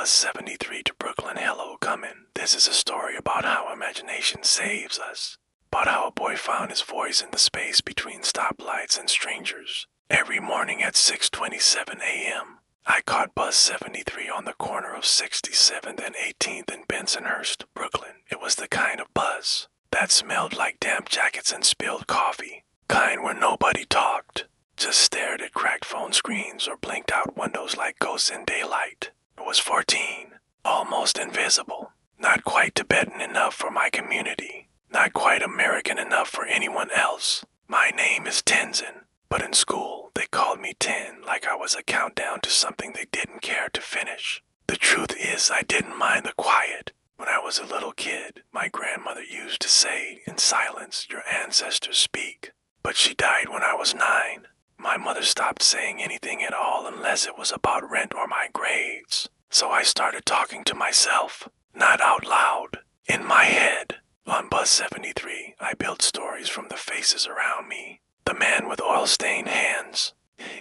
Bus 73 to Brooklyn. Hello, coming. This is a story about how imagination saves us. About how a boy found his voice in the space between stoplights and strangers. Every morning at 6:27 a.m., I caught Bus 73 on the corner of 67th and 18th in Bensonhurst, Brooklyn. It was the kind of bus that smelled like damp jackets and spilled coffee. Kind where nobody talked, just stared at cracked phone screens or blinked out windows like ghosts in daylight. I was 14, almost invisible. Not quite Tibetan enough for my community. Not quite American enough for anyone else. My name is Tenzin, but in school they called me Ten like I was a countdown to something they didn't care to finish. The truth is I didn't mind the quiet. When I was a little kid, my grandmother used to say, in silence, your ancestors speak. But she died when I was 9. My mother stopped saying anything at all unless it was about rent or my grades. So I started talking to myself, not out loud, in my head. On Bus 73, I built stories from the faces around me. The man with oil-stained hands.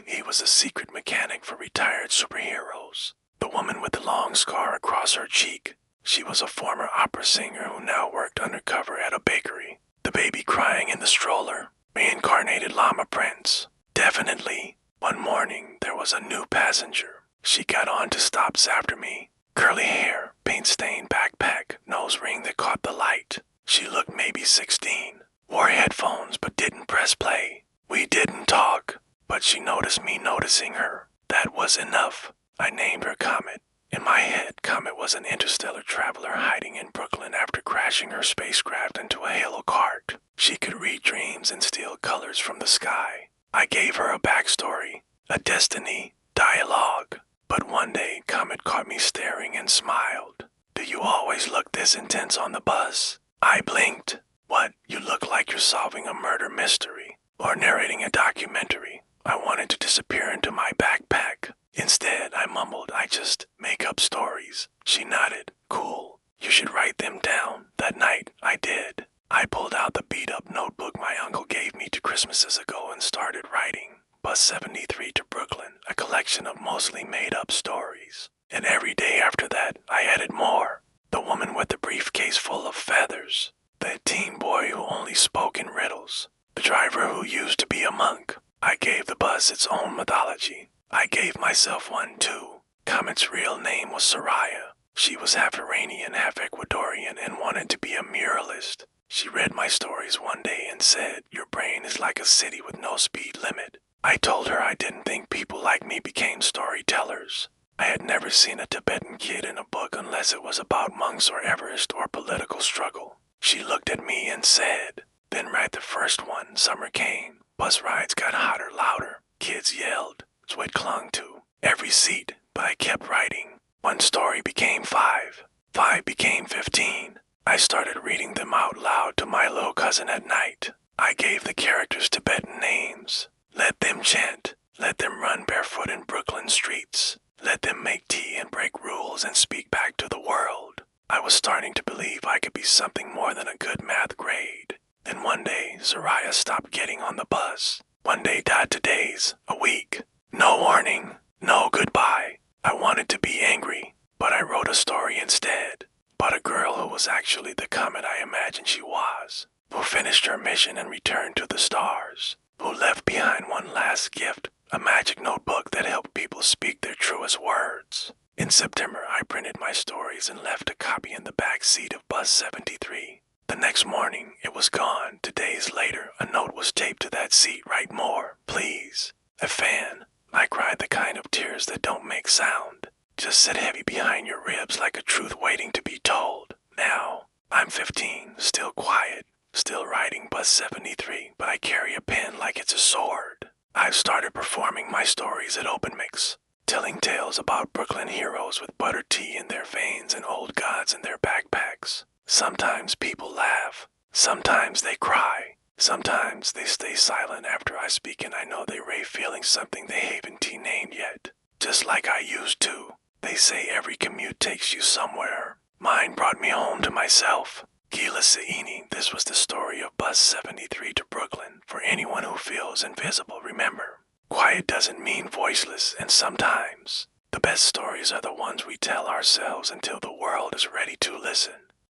He was a secret mechanic for retired superheroes. The woman with the long scar across her cheek. She was a former opera singer who now worked undercover at a bakery. The baby crying in the stroller. Reincarnated llama prince. Definitely. One morning, there was a new passenger. She got on to stops after me. Curly hair, paint-stained backpack, nose ring that caught the light. She looked maybe 16. Wore headphones but didn't press play. We didn't talk, but she noticed me noticing her. That was enough. I named her Comet. In my head, Comet was an interstellar traveler hiding in Brooklyn after crashing her spacecraft into a halo cart. She could read dreams and steal colors from the sky. I gave her a backstory, a destiny, dialogue. But one day, Comet caught me staring and smiled. Do you always look this intense on the bus? I blinked. What? You look like you're solving a murder mystery or narrating a documentary. I wanted to disappear into my backpack. Instead, I mumbled, I just make up stories. She nodded. Cool. You should write them down. That night, I did. I pulled out the beat-up notebook my uncle gave me 2 Christmases ago and started writing. Bus 73 to Brooklyn, a collection of mostly made-up stories. And every day after that, I added more. The woman with the briefcase full of feathers. The teen boy who only spoke in riddles. The driver who used to be a monk. I gave the bus its own mythology. I gave myself one too. Comet's real name was Soraya. She was half Iranian, half Ecuadorian, and wanted to be a muralist. She read my stories one day and said, your brain is like a city with no speed limit. I told her I didn't think people like me became storytellers. I had never seen a Tibetan kid in a book unless it was about monks or Everest or political struggle. She looked at me and said, then write the first one. Summer came. Bus rides got hotter, louder. Kids yelled. Sweat clung to every seat, but I kept writing. One story became 5. 5 became 15. I started reading them out loud to my little cousin at night. I gave the characters Tibetan names. Let them chant. Let them run barefoot in Brooklyn streets. Let them make tea and break rules and speak back to the world. I was starting to believe I could be something more than a good math grade. Then one day, Soraya stopped getting on the bus. One day died to days, a week. No warning, no goodbye. I wanted to be angry, but I wrote a story instead. About a girl who was actually the comet I imagined she was. Who finished her mission and returned to the stars. Who left behind one last gift, a magic notebook that helped people speak their truest words. In September, I printed my stories and left a copy in the back seat of Bus 73. The next morning, it was gone. 2 days later, a note was taped to that seat. Write more, please. A fan. I cried the kind of tears that don't make sound. Just sit heavy behind your ribs like a truth waiting to be told. Now, I'm 15, still quiet, still writing Bus 73, but I carry a pen like it's a sword. I've started performing my stories at Open Mix, telling tales about Brooklyn heroes with buttered tea in their veins and old gods in their backpacks. Sometimes people laugh. Sometimes they cry. Sometimes they stay silent after I speak and I know they rave feeling something they haven't named yet. Just like I used to. They say every commute takes you somewhere. Mine brought me home to myself. Gila Saini, this was the story of Bus 73 to Brooklyn. For anyone who feels invisible, remember, quiet doesn't mean voiceless, and sometimes The best stories are the ones we tell ourselves until the world is ready to listen.